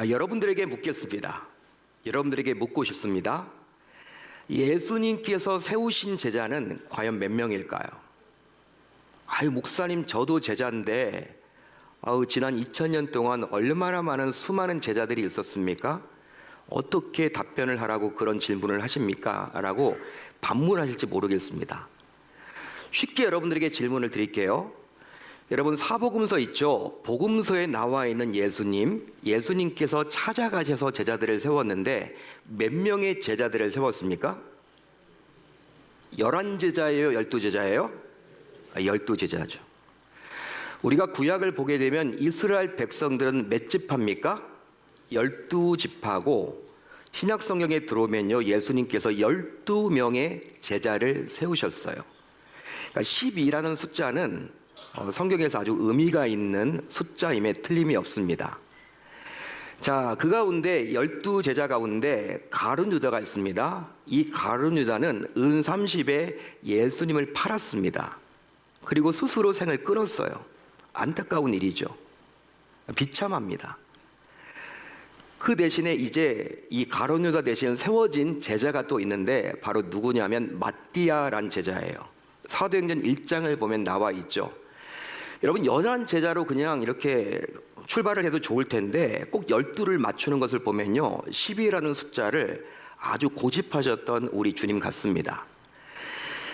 자, 여러분들에게 묻겠습니다. 여러분들에게 묻고 싶습니다. 예수님께서 세우신 제자는 과연 몇 명일까요? 아유, 목사님, 저도 제자인데 지난 2000년 동안 얼마나 많은 수많은 제자들이 있었습니까? 어떻게 답변을 하라고 그런 질문을 하십니까? 라고 반문하실지 모르겠습니다. 쉽게 여러분들에게 질문을 드릴게요. 여러분, 사복음서 있죠? 복음서에 나와 있는 예수님께서 찾아가셔서 제자들을 세웠는데 몇 명의 제자들을 세웠습니까? 11제자예요? 12제자예요? 12제자죠. 우리가 구약을 보게 되면 이스라엘 백성들은 몇 지파입니까? 12지파고 신약 성경에 들어오면요, 예수님께서 12명의 제자를 세우셨어요. 그러니까 12라는 숫자는 성경에서 아주 의미가 있는 숫자임에 틀림이 없습니다. 자, 그 가운데 12제자 가운데 가룟 유다가 있습니다. 이 가룟 유다는 은 30에 예수님을 팔았습니다. 그리고 스스로 생을 끊었어요. 안타까운 일이죠. 비참합니다. 그 대신에 이제 이 가룟 유다 대신 세워진 제자가 또 있는데 바로 누구냐면 마띠아란 제자예요. 사도행전 1장을 보면 나와 있죠. 여러분, 11제자로 그냥 이렇게 출발을 해도 좋을 텐데 꼭 12를 맞추는 것을 보면요, 12라는 숫자를 아주 고집하셨던 우리 주님 같습니다.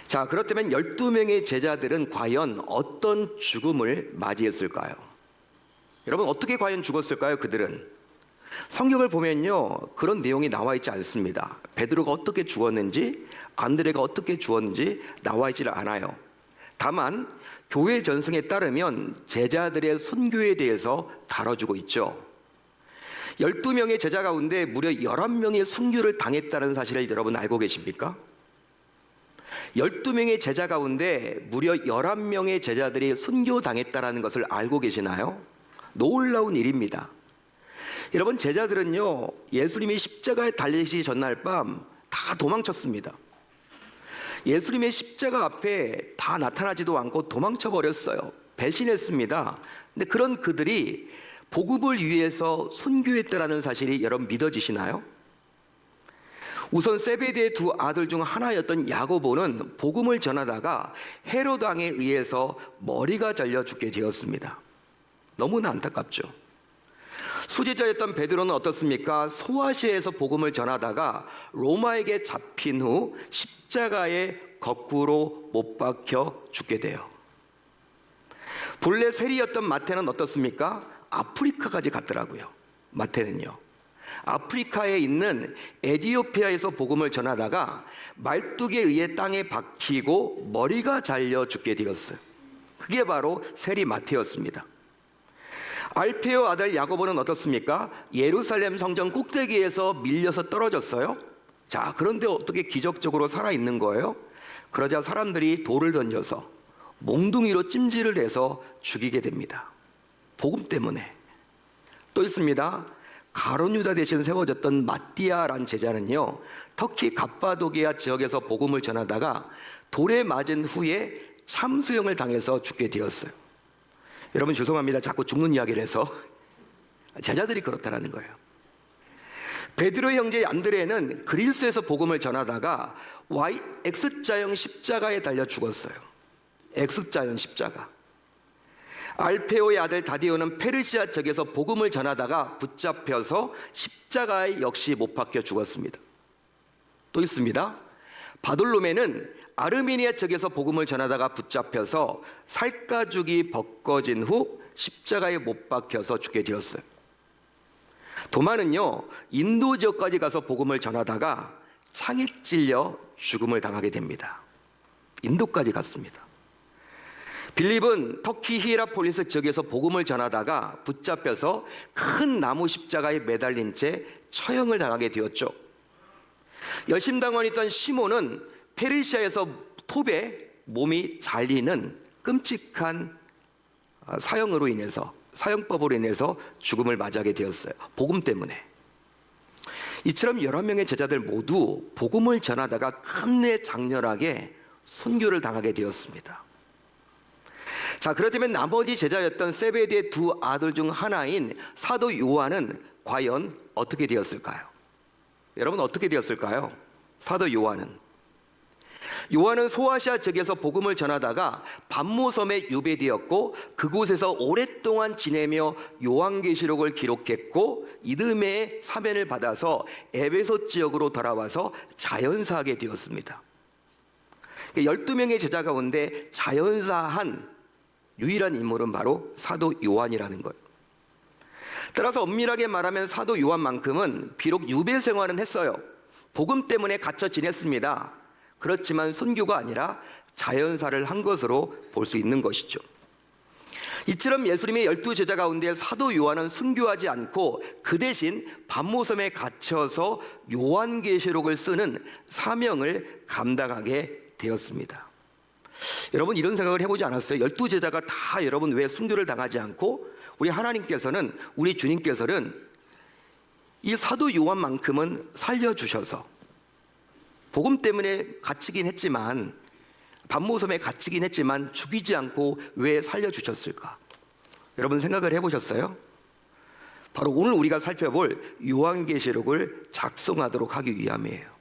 자, 그렇다면 12명의 제자들은 과연 어떤 죽음을 맞이했을까요? 여러분, 어떻게 과연 죽었을까요? 그들은 성경을 보면요, 그런 내용이 나와 있지 않습니다. 베드로가 어떻게 죽었는지, 안드레가 어떻게 죽었는지 나와 있지를 않아요. 다만 교회 전승에 따르면 제자들의 순교에 대해서 다뤄주고 있죠. 12명의 제자 가운데 무려 11명의 순교를 당했다는 사실을 여러분 알고 계십니까? 12명의 제자 가운데 무려 11명의 제자들이 순교당했다는 것을 알고 계시나요? 놀라운 일입니다. 여러분, 제자들은요, 예수님이 십자가에 달리시기 전날 밤 다 도망쳤습니다. 예수님의 십자가 앞에 다 나타나지도 않고 도망쳐 버렸어요. 배신했습니다. 근데 그런 그들이 복음을 위해서 순교했다는 사실이 여러분 믿어지시나요? 우선 세베대의 두 아들 중 하나였던 야고보는 복음을 전하다가 헤롯 왕에 의해서 머리가 잘려 죽게 되었습니다. 너무나 안타깝죠. 수제자였던 베드로는 어떻습니까? 소아시아에서 복음을 전하다가 로마에게 잡힌 후 십자가에 거꾸로 못 박혀 죽게 돼요. 본래 세리였던 마태는 어떻습니까? 아프리카까지 갔더라고요. 마태는요, 아프리카에 있는 에티오피아에서 복음을 전하다가 말뚝에 의해 땅에 박히고 머리가 잘려 죽게 되었어요. 그게 바로 세리 마태였습니다. 알페오 아들 야고보는 어떻습니까? 예루살렘 성전 꼭대기에서 밀려서 떨어졌어요. 자, 그런데 어떻게 기적적으로 살아있는 거예요? 그러자 사람들이 돌을 던져서 몽둥이로 찜질을 해서 죽이게 됩니다. 복음 때문에. 또 있습니다. 가룟 유다 대신 세워졌던 마띠아란 제자는요, 터키 갑바도기아 지역에서 복음을 전하다가 돌에 맞은 후에 참수형을 당해서 죽게 되었어요. 여러분, 죄송합니다. 자꾸 죽는 이야기를 해서. 제자들이 그렇다는 거예요. 베드로의 형제 안드레는 그리스에서 복음을 전하다가 X자형 십자가에 달려 죽었어요. X자형 십자가. 알페오의 아들 다디오는 페르시아 지역에서 복음을 전하다가 붙잡혀서 십자가에 역시 못 박혀 죽었습니다. 또 있습니다. 바돌로메는 아르메니아 지역에서 복음을 전하다가 붙잡혀서 살가죽이 벗겨진 후 십자가에 못 박혀서 죽게 되었어요. 도마는요, 인도 지역까지 가서 복음을 전하다가 창에 찔려 죽음을 당하게 됩니다. 인도까지 갔습니다. 빌립은 터키 히에라폴리스 지역에서 복음을 전하다가 붙잡혀서 큰 나무 십자가에 매달린 채 처형을 당하게 되었죠. 열심당원이었던 시몬은 페르시아에서 톱에 몸이 잘리는 끔찍한 사형으로 인해서, 사형법으로 인해서 죽음을 맞이하게 되었어요. 복음 때문에. 이처럼 11명의 제자들 모두 복음을 전하다가 끝내 장렬하게 순교를 당하게 되었습니다. 자, 그렇다면 나머지 제자였던 세베대의 두 아들 중 하나인 사도 요한은 과연 어떻게 되었을까요? 여러분 어떻게 되었을까요? 사도 요한은 소아시아 지역에서 복음을 전하다가 pat모섬에 유배되었고 그곳에서 오랫동안 지내며 요한계시록을 기록했고 이듬해 사면을 받아서 에베소 지역으로 돌아와서 자연사하게 되었습니다. 12명의 제자 가운데 자연사한 유일한 인물은 바로 사도 요한이라는 거예요. 따라서 엄밀하게 말하면 사도 요한만큼은 비록 유배 생활은 했어요. 복음 때문에 갇혀 지냈습니다. 그렇지만 선교가 아니라 자연사를 한 것으로 볼 수 있는 것이죠. 이처럼 예수님의 12제자 가운데 사도 요한은 순교하지 않고 그 대신 pat모섬에 갇혀서 요한계시록을 쓰는 사명을 감당하게 되었습니다. 여러분 이런 생각을 해보지 않았어요? 12제자가 다 여러분 왜 순교를 당하지 않고 우리 하나님께서는, 우리 주님께서는 이 사도 요한만큼은 살려주셔서 복음 때문에 갇히긴 했지만, pat모섬에 갇히긴 했지만 죽이지 않고 왜 살려주셨을까? 여러분 생각을 해보셨어요? 바로 오늘 우리가 살펴볼 요한계시록을 작성하도록 하기 위함이에요.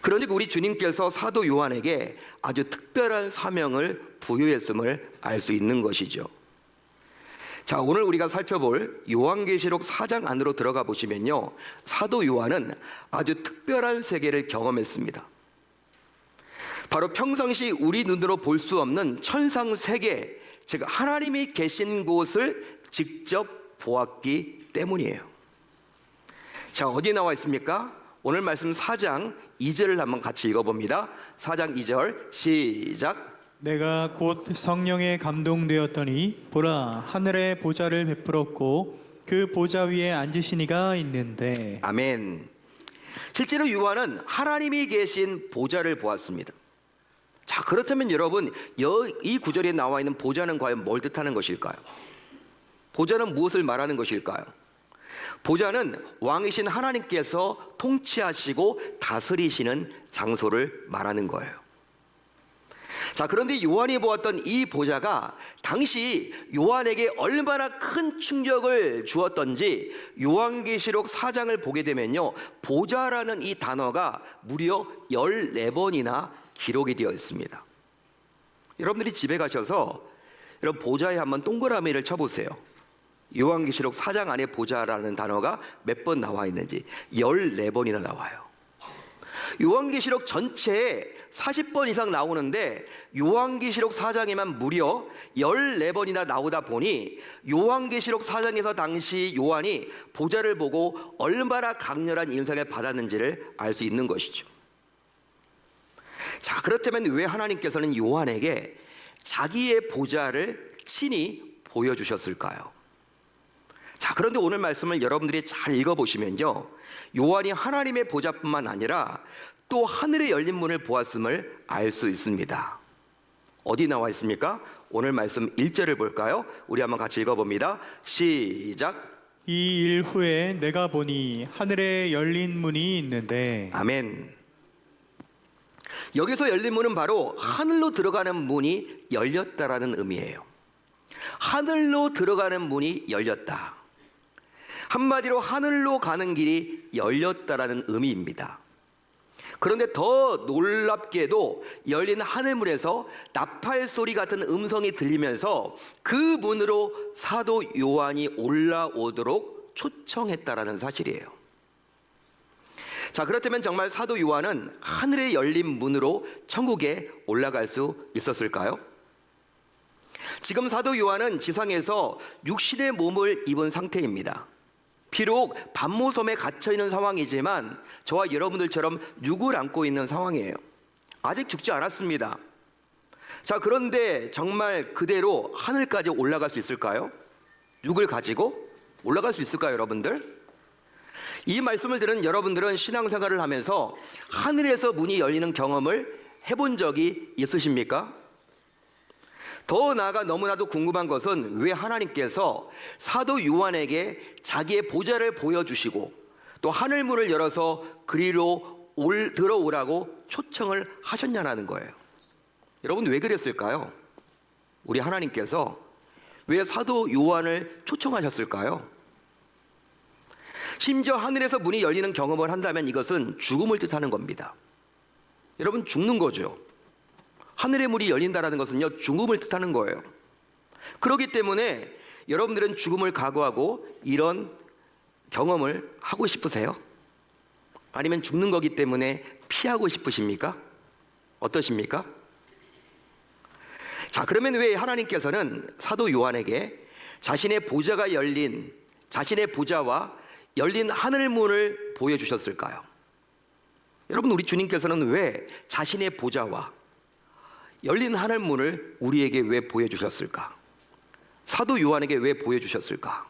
그러니 우리 주님께서 사도 요한에게 아주 특별한 사명을 부여했음을 알 수 있는 것이죠. 자, 오늘 우리가 살펴볼 요한계시록 4장 안으로 들어가 보시면요, 사도 요한은 아주 특별한 세계를 경험했습니다. 바로 평상시 우리 눈으로 볼 수 없는 천상 세계, 즉 하나님이 계신 곳을 직접 보았기 때문이에요. 자, 어디에 나와 있습니까? 오늘 말씀 4장 2절을 한번 같이 읽어봅니다. 4장 2절 시작. 내가 곧 성령에 감동되었더니 보라 하늘에 보좌를 베풀었고 그 보좌 위에 앉으신 이가 있는데. 아멘. 실제로 요한은 하나님이 계신 보좌를 보았습니다. 자, 그렇다면 여러분 이 구절에 나와 있는 보좌는 과연 뭘 뜻하는 것일까요? 보좌는 무엇을 말하는 것일까요? 보좌는 왕이신 하나님께서 통치하시고 다스리시는 장소를 말하는 거예요. 자, 그런데 요한이 보았던 이 보좌가 당시 요한에게 얼마나 큰 충격을 주었던지 요한계시록 4장을 보게 되면요, 보좌라는 이 단어가 무려 14번이나 기록이 되어 있습니다. 여러분들이 집에 가셔서 여러분 보좌에 한번 동그라미를 쳐보세요. 요한계시록 4장 안에 보좌라는 단어가 몇 번 나와 있는지 14번이나 나와요. 요한계시록 전체에 40번 이상 나오는데 요한계시록 4장에만 무려 14번이나 나오다 보니 요한계시록 4장에서 당시 요한이 보좌를 보고 얼마나 강렬한 인상을 받았는지를 알 수 있는 것이죠. 자, 그렇다면 왜 하나님께서는 요한에게 자기의 보좌를 친히 보여주셨을까요? 자, 그런데 오늘 말씀을 여러분들이 잘 읽어보시면요, 요한이 하나님의 보좌뿐만 아니라 또 하늘의 열린 문을 보았음을 알 수 있습니다. 어디 나와 있습니까? 오늘 말씀 1절을 볼까요? 우리 한번 같이 읽어봅니다. 시작. 이 일 후에 내가 보니 하늘에 열린 문이 있는데. 아멘. 여기서 열린 문은 바로 하늘로 들어가는 문이 열렸다라는 의미예요. 하늘로 들어가는 문이 열렸다. 한마디로 하늘로 가는 길이 열렸다라는 의미입니다. 그런데 더 놀랍게도 열린 하늘문에서 나팔 소리 같은 음성이 들리면서 그 문으로 사도 요한이 올라오도록 초청했다라는 사실이에요. 자, 그렇다면 정말 사도 요한은 하늘에 열린 문으로 천국에 올라갈 수 있었을까요? 지금 사도 요한은 지상에서 육신의 몸을 입은 상태입니다. 비록 pat모섬에 갇혀있는 상황이지만 저와 여러분들처럼 육을 안고 있는 상황이에요. 아직 죽지 않았습니다. 자, 그런데 정말 그대로 하늘까지 올라갈 수 있을까요? 육을 가지고 올라갈 수 있을까요, 여러분들? 이 말씀을 들은 여러분들은 신앙생활을 하면서 하늘에서 문이 열리는 경험을 해본 적이 있으십니까? 더 나아가 너무나도 궁금한 것은 왜 하나님께서 사도 요한에게 자기의 보좌를 보여주시고 또 하늘문을 열어서 그리로 들어오라고 초청을 하셨냐는 거예요. 여러분 왜 그랬을까요? 우리 하나님께서 왜 사도 요한을 초청하셨을까요? 심지어 하늘에서 문이 열리는 경험을 한다면 이것은 죽음을 뜻하는 겁니다. 여러분, 죽는 거죠. 하늘의 문이 열린다는 것은요, 죽음을 뜻하는 거예요. 그렇기 때문에 여러분들은 죽음을 각오하고 이런 경험을 하고 싶으세요? 아니면 죽는 거기 때문에 피하고 싶으십니까? 어떠십니까? 자, 그러면 왜 하나님께서는 사도 요한에게 자신의 보좌가 열린, 자신의 보좌와 열린 하늘문을 보여주셨을까요? 여러분, 우리 주님께서는 왜 자신의 보좌와 열린 하늘문을 우리에게 왜 보여주셨을까? 사도 요한에게 왜 보여주셨을까?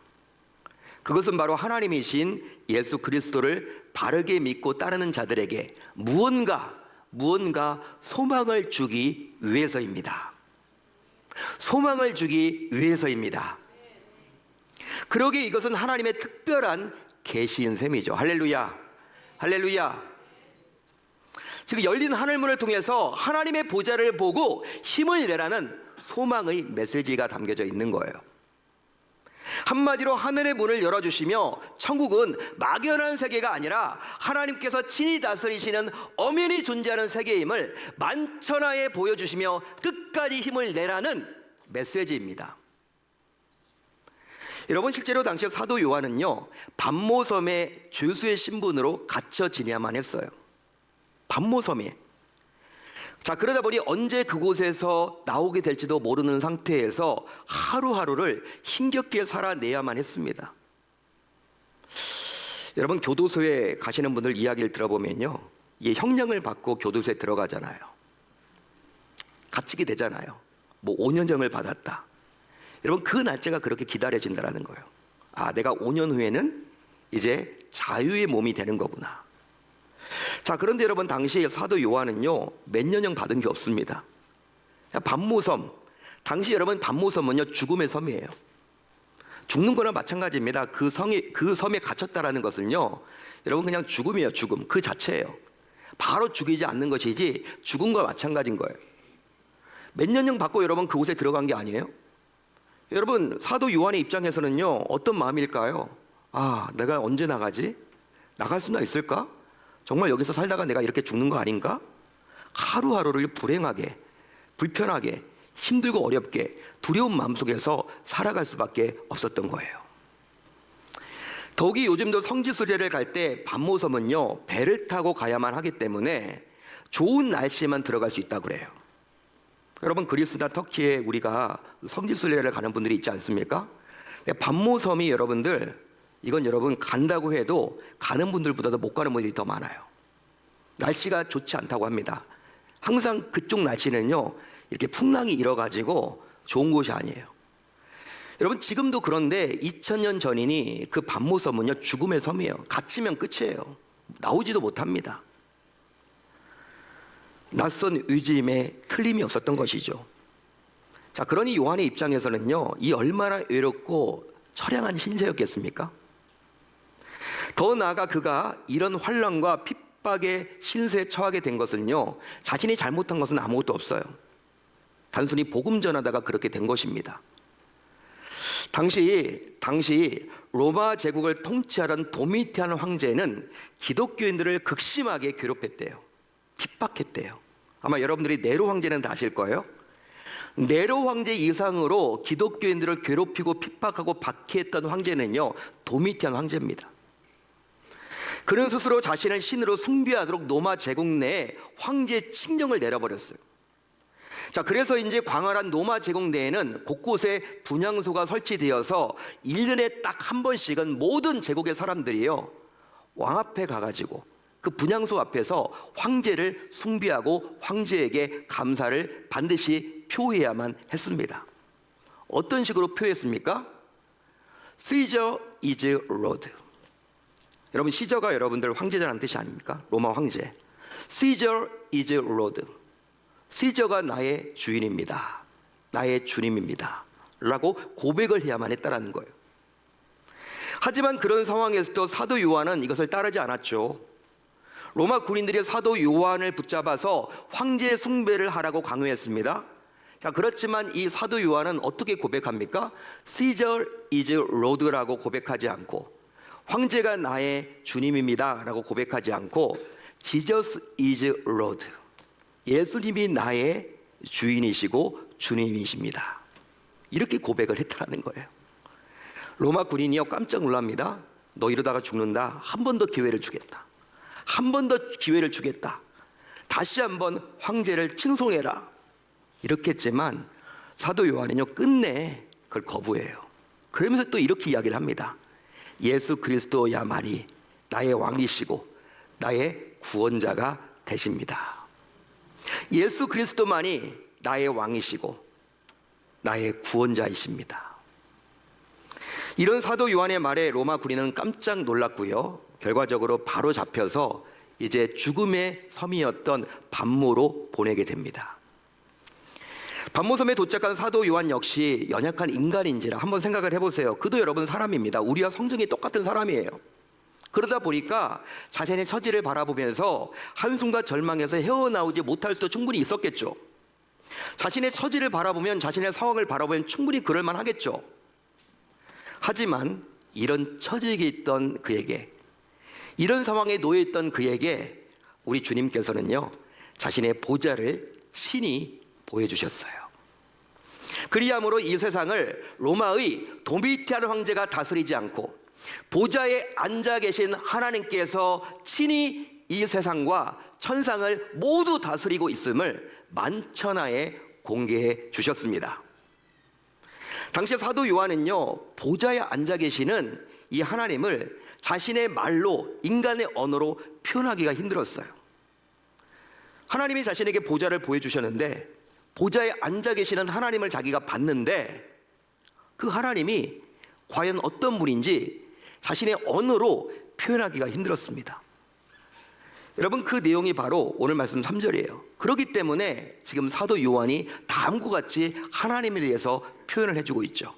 그것은 바로 하나님이신 예수 그리스도를 바르게 믿고 따르는 자들에게 무언가 소망을 주기 위해서입니다. 소망을 주기 위해서입니다. 그러기에 이것은 하나님의 특별한 계시인 셈이죠. 할렐루야, 할렐루야. 즉, 열린 하늘문을 통해서 하나님의 보좌를 보고 힘을 내라는 소망의 메시지가 담겨져 있는 거예요. 한마디로 하늘의 문을 열어주시며 천국은 막연한 세계가 아니라 하나님께서 친히 다스리시는 엄연히 존재하는 세계임을 만천하에 보여주시며 끝까지 힘을 내라는 메시지입니다. 여러분, 실제로 당시 사도 요한은요, 반모섬에 죄수의 신분으로 갇혀 지내야만 했어요. 반모섬에. 자, 그러다 보니 언제 그곳에서 나오게 될지도 모르는 상태에서 하루하루를 힘겹게 살아내야만 했습니다. 여러분, 교도소에 가시는 분들 이야기를 들어보면요, 형량을 받고 교도소에 들어가잖아요. 갇히게 되잖아요. 뭐 5년형을 받았다. 여러분, 그 날짜가 그렇게 기다려진다는 거예요. 아, 내가 5년 후에는 이제 자유의 몸이 되는 거구나. 자, 그런데 여러분, 당시 사도 요한은요, 몇 년형 받은 게 없습니다. 반모섬, 당시 여러분, 반모섬은요, 죽음의 섬이에요. 죽는 거나 마찬가지입니다. 그 섬에 갇혔다라는 것은요, 여러분, 그냥 죽음이에요. 죽음 그 자체예요. 바로 죽이지 않는 것이지 죽음과 마찬가지인 거예요. 몇 년형 받고 여러분 그곳에 들어간 게 아니에요. 여러분, 사도 요한의 입장에서는요, 어떤 마음일까요? 아, 내가 언제 나가지? 나갈 수나 있을까? 정말 여기서 살다가 내가 이렇게 죽는 거 아닌가? 하루하루를 불행하게, 불편하게, 힘들고 어렵게 두려운 마음속에서 살아갈 수밖에 없었던 거예요. 더욱이 요즘도 성지 순례를 갈 때 반모섬은요, 배를 타고 가야만 하기 때문에 좋은 날씨에만 들어갈 수 있다고 그래요. 여러분, 그리스나 터키에 우리가 성지 순례를 가는 분들이 있지 않습니까? 반모섬이 여러분들, 이건 여러분 간다고 해도 가는 분들보다도 못 가는 분들이 더 많아요. 날씨가 좋지 않다고 합니다. 항상 그쪽 날씨는요, 이렇게 풍랑이 일어가지고 좋은 곳이 아니에요. 여러분, 지금도 그런데 2000년 전이니 그 반모섬은요, 죽음의 섬이에요. 갇히면 끝이에요. 나오지도 못합니다. 낯선 위기임에 틀림이 없었던 것이죠. 자, 그러니 요한의 입장에서는요, 이 얼마나 외롭고 처량한 신세였겠습니까? 더 나아가 그가 이런 환난과 핍박의 신세에 처하게 된 것은요, 자신이 잘못한 것은 아무것도 없어요. 단순히 복음 전하다가 그렇게 된 것입니다. 당시 로마 제국을 통치하던 도미티안 황제는 기독교인들을 극심하게 괴롭혔대요. 핍박했대요. 아마 여러분들이 네로 황제는 다 아실 거예요. 네로 황제 이상으로 기독교인들을 괴롭히고 핍박하고 박해했던 황제는요, 도미티안 황제입니다. 그는 스스로 자신을 신으로 숭배하도록 로마 제국 내에 황제 칙령을 내려버렸어요. 자, 그래서 이제 광활한 로마 제국 내에는 곳곳에 분향소가 설치되어서 1년에 딱 한 번씩은 모든 제국의 사람들이요, 왕 앞에 가가지고 그 분향소 앞에서 황제를 숭배하고 황제에게 감사를 반드시 표해야만 했습니다. 어떤 식으로 표했습니까? Caesar is Lord. 여러분, 시저가 여러분들 황제자라는 뜻이 아닙니까? 로마 황제. Caesar is Lord. 시저가 나의 주인입니다. 나의 주님입니다. 라고 고백을 해야만 했다는 거예요. 하지만 그런 상황에서도 사도 요한은 이것을 따르지 않았죠. 로마 군인들이 사도 요한을 붙잡아서 황제 숭배를 하라고 강요했습니다. 자, 그렇지만 이 사도 요한은 어떻게 고백합니까? Caesar is Lord라고 고백하지 않고 황제가 나의 주님입니다 라고 고백하지 않고 Jesus is Lord, 예수님이 나의 주인이시고 주님이십니다, 이렇게 고백을 했다는 거예요. 로마 군인이요 깜짝 놀랍니다. 너 이러다가 죽는다. 한 번 더 기회를 주겠다. 한 번 더 기회를 주겠다. 다시 한번 황제를 칭송해라. 이렇게 했지만 사도 요한은요 끝내 그걸 거부해요. 그러면서 또 이렇게 이야기를 합니다. 예수 그리스도야말이 나의 왕이시고 나의 구원자가 되십니다. 예수 그리스도만이 나의 왕이시고 나의 구원자이십니다. 이런 사도 요한의 말에 로마 군인은 깜짝 놀랐고요. 결과적으로 바로 잡혀서 이제 죽음의 섬이었던 반모로 보내게 됩니다. 반모섬에 도착한 사도 요한 역시 연약한 인간인지라 한번 생각을 해보세요. 그도 여러분 사람입니다. 우리와 성정이 똑같은 사람이에요. 그러다 보니까 자신의 처지를 바라보면서 한숨과 절망에서 헤어나오지 못할 수도 충분히 있었겠죠. 자신의 처지를 바라보면, 자신의 상황을 바라보면 충분히 그럴 만하겠죠. 하지만 이런 처지에 있던 그에게, 이런 상황에 놓여 있던 그에게 우리 주님께서는요 자신의 보좌를 친히 보여주셨어요. 그리함으로 이 세상을 로마의 도미티안 황제가 다스리지 않고 보좌에 앉아 계신 하나님께서 친히 이 세상과 천상을 모두 다스리고 있음을 만천하에 공개해 주셨습니다. 당시 사도 요한은요 보좌에 앉아 계시는 이 하나님을 자신의 말로, 인간의 언어로 표현하기가 힘들었어요. 하나님이 자신에게 보좌를 보여주셨는데 보좌에 앉아 계시는 하나님을 자기가 봤는데 그 하나님이 과연 어떤 분인지 자신의 언어로 표현하기가 힘들었습니다. 여러분, 그 내용이 바로 오늘 말씀 3절이에요. 그렇기 때문에 지금 사도 요한이 다음과 같이 하나님에 대해서 표현을 해주고 있죠.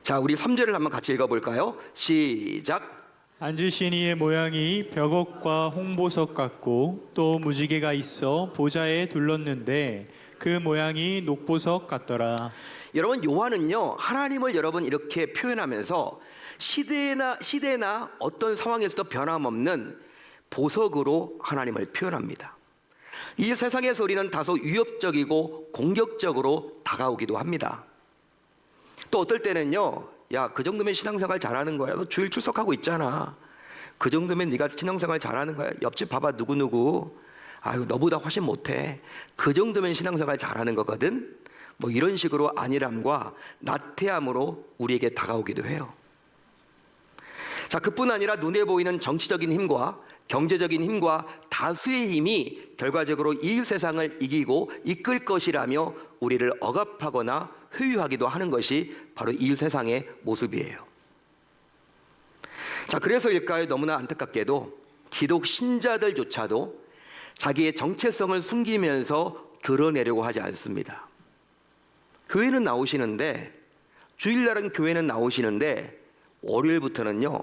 자, 우리 3절을 한번 같이 읽어볼까요? 시작. 앉으신 이의 모양이 벽옥과 홍보석 같고 또 무지개가 있어 보좌에 둘렀는데 그 모양이 녹보석 같더라. 여러분, 요한은요 하나님을 여러분 이렇게 표현하면서 시대나 어떤 상황에서도 변함없는 보석으로 하나님을 표현합니다. 이 세상의 소리는 다소 위협적이고 공격적으로 다가오기도 합니다. 또 어떨 때는요, 야, 그 정도면 신앙생활 잘하는 거야. 너 주일 출석하고 있잖아. 그 정도면 네가 신앙생활 잘하는 거야. 옆집 봐봐, 누구누구. 아유, 너보다 훨씬 못해. 그 정도면 신앙생활 잘하는 거거든. 뭐 이런 식으로 안일함과 나태함으로 우리에게 다가오기도 해요. 자, 그뿐 아니라 눈에 보이는 정치적인 힘과 경제적인 힘과 다수의 힘이 결과적으로 이 세상을 이기고 이끌 것이라며 우리를 억압하거나 회유하기도 하는 것이 바로 이 세상의 모습이에요. 자, 그래서일까요? 너무나 안타깝게도 기독 신자들조차도 자기의 정체성을 숨기면서 드러내려고 하지 않습니다. 교회는 나오시는데, 주일날은 교회는 나오시는데 월요일부터는요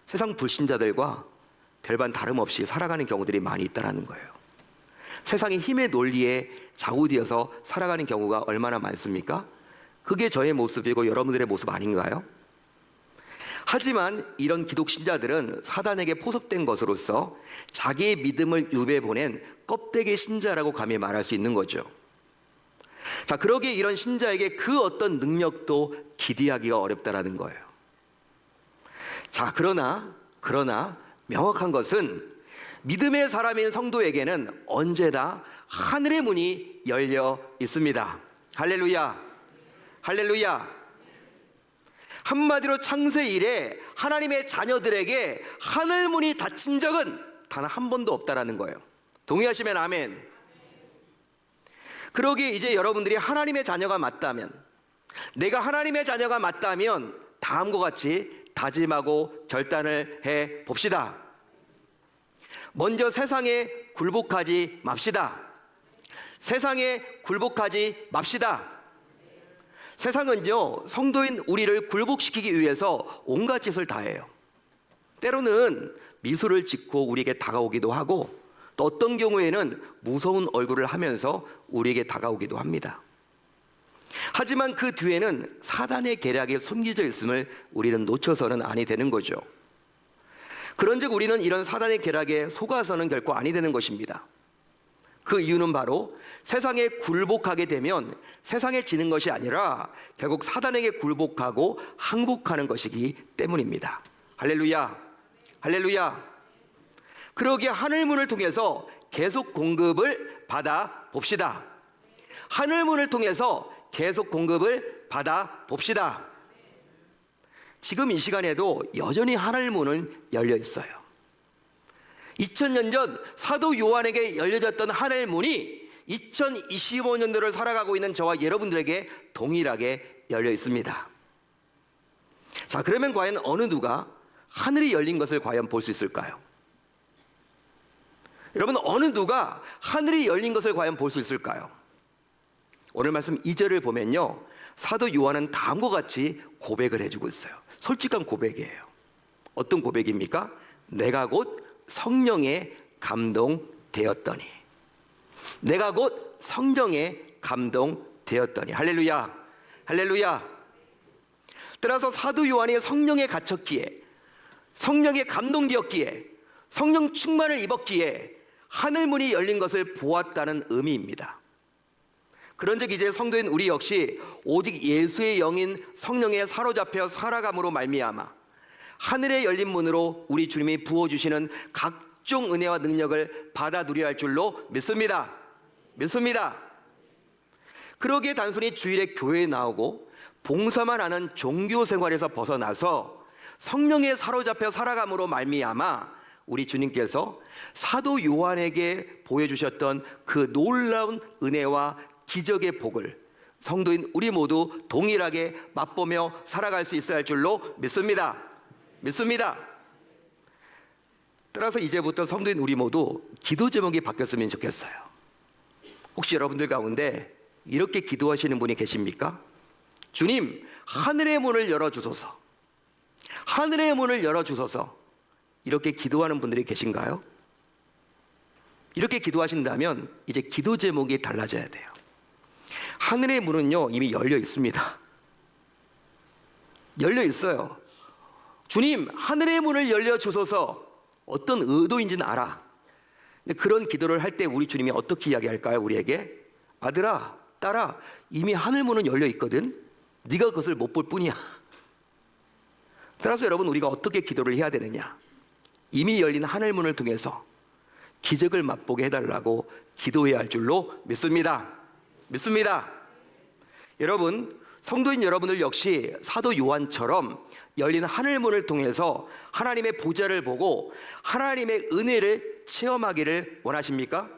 세상 불신자들과 별반 다름없이 살아가는 경우들이 많이 있다는 거예요. 세상의 힘의 논리에 좌우되어서 살아가는 경우가 얼마나 많습니까? 그게 저의 모습이고 여러분들의 모습 아닌가요? 하지만 이런 기독 신자들은 사단에게 포섭된 것으로서 자기의 믿음을 유배 보낸 껍데기 신자라고 감히 말할 수 있는 거죠. 자, 그러기에 이런 신자에게 그 어떤 능력도 기대하기가 어렵다라는 거예요. 자, 그러나 명확한 것은 믿음의 사람인 성도에게는 언제나 하늘의 문이 열려 있습니다. 할렐루야, 할렐루야. 한마디로 창세 이래 하나님의 자녀들에게 하늘 문이 닫힌 적은 단 한 번도 없다라는 거예요. 동의하시면 아멘. 그러기에 이제 여러분들이 하나님의 자녀가 맞다면, 내가 하나님의 자녀가 맞다면 다음과 같이 다짐하고 결단을 해 봅시다. 먼저 세상에 굴복하지 맙시다. 세상에 굴복하지 맙시다. 세상은요 성도인 우리를 굴복시키기 위해서 온갖 짓을 다 해요. 때로는 미소를 짓고 우리에게 다가오기도 하고, 또 어떤 경우에는 무서운 얼굴을 하면서 우리에게 다가오기도 합니다. 하지만 그 뒤에는 사단의 계략에 숨겨져 있음을 우리는 놓쳐서는 아니 되는 거죠. 그런즉 우리는 이런 사단의 계략에 속아서는 결코 아니 되는 것입니다. 그 이유는 바로 세상에 굴복하게 되면 세상에 지는 것이 아니라 결국 사단에게 굴복하고 항복하는 것이기 때문입니다. 할렐루야, 할렐루야. 그러기에 하늘문을 통해서 계속 공급을 받아 봅시다. 하늘문을 통해서 계속 공급을 받아 봅시다. 지금 이 시간에도 여전히 하늘문은 열려 있어요. 2000년 전 사도 요한에게 열려졌던 하늘문이 2025년도를 살아가고 있는 저와 여러분들에게 동일하게 열려 있습니다. 자, 그러면 과연 어느 누가 하늘이 열린 것을 과연 볼 수 있을까요? 여러분, 어느 누가 하늘이 열린 것을 과연 볼 수 있을까요? 오늘 말씀 2절을 보면요, 사도 요한은 다음과 같이 고백을 해주고 있어요. 솔직한 고백이에요. 어떤 고백입니까? 내가 곧 성령에 감동되었더니, 내가 곧 성령에 감동되었더니. 할렐루야, 할렐루야. 따라서 사도 요한이 성령에 갇혔기에, 성령에 감동되었기에, 성령 충만을 입었기에 하늘문이 열린 것을 보았다는 의미입니다. 그런즉 이제 성도인 우리 역시 오직 예수의 영인 성령에 사로잡혀 살아감으로 말미암아 하늘에 열린 문으로 우리 주님이 부어주시는 각종 은혜와 능력을 받아 누려야 할 줄로 믿습니다. 믿습니다. 그러기에 단순히 주일에 교회에 나오고 봉사만 하는 종교 생활에서 벗어나서 성령에 사로잡혀 살아감으로 말미암아 우리 주님께서 사도 요한에게 보여주셨던 그 놀라운 은혜와 기적의 복을 성도인 우리 모두 동일하게 맛보며 살아갈 수 있어야 할 줄로 믿습니다. 믿습니다. 따라서 이제부터 성도인 우리 모두 기도 제목이 바뀌었으면 좋겠어요. 혹시 여러분들 가운데 이렇게 기도하시는 분이 계십니까? 주님, 하늘의 문을 열어주소서. 하늘의 문을 열어주소서. 이렇게 기도하는 분들이 계신가요? 이렇게 기도하신다면 이제 기도 제목이 달라져야 돼요. 하늘의 문은요, 이미 열려 있습니다. 열려 있어요. 주님, 하늘의 문을 열려주소서. 어떤 의도인지는 알아. 근데 그런 기도를 할 때 우리 주님이 어떻게 이야기할까요? 우리에게? 아들아, 딸아, 이미 하늘 문은 열려 있거든. 네가 그것을 못 볼 뿐이야. 따라서 여러분, 우리가 어떻게 기도를 해야 되느냐? 이미 열린 하늘 문을 통해서 기적을 맛보게 해달라고 기도해야 할 줄로 믿습니다. 믿습니다. 여러분, 성도인 여러분들 역시 사도 요한처럼 열린 하늘문을 통해서 하나님의 보좌를 보고 하나님의 은혜를 체험하기를 원하십니까?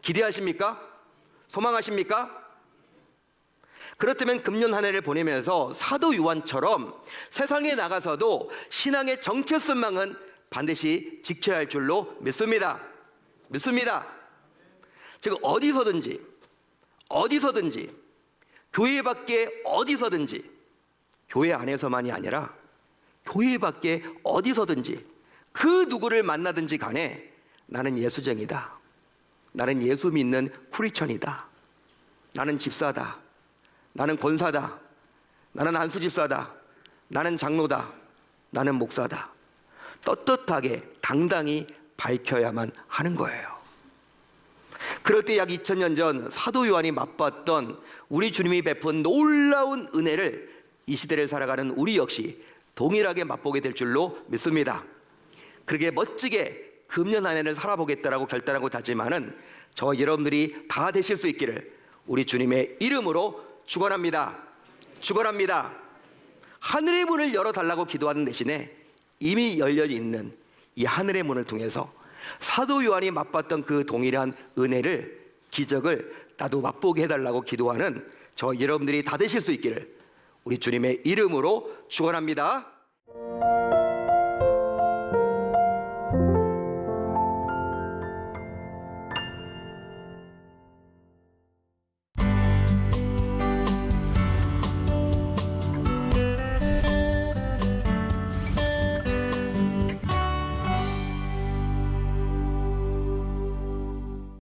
기대하십니까? 소망하십니까? 그렇다면 금년 한 해를 보내면서 사도 요한처럼 세상에 나가서도 신앙의 정체성망은 반드시 지켜야 할 줄로 믿습니다. 믿습니다. 즉 어디서든지 교회 밖에 어디서든지, 교회 안에서만이 아니라 교회 밖에 어디서든지 그 누구를 만나든지 간에 나는 예수쟁이다, 나는 예수 믿는 크리스천이다, 나는 집사다, 나는 권사다, 나는 안수집사다, 나는 장로다, 나는 목사다, 떳떳하게 당당히 밝혀야만 하는 거예요. 그럴 때 약 2000년 전 사도 요한이 맛봤던 우리 주님이 베푼 놀라운 은혜를 이 시대를 살아가는 우리 역시 동일하게 맛보게 될 줄로 믿습니다. 그렇게 멋지게 금년 한 해를 살아보겠다라고 결단하고 다짐하는 저와 여러분들이 다 되실 수 있기를 우리 주님의 이름으로 축원합니다. 축원합니다. 하늘의 문을 열어달라고 기도하는 대신에 이미 열려 있는 이 하늘의 문을 통해서 사도 요한이 맛봤던 그 동일한 은혜를, 기적을 나도 맛보게 해달라고 기도하는 저 여러분들이 다 되실 수 있기를 우리 주님의 이름으로 축원합니다.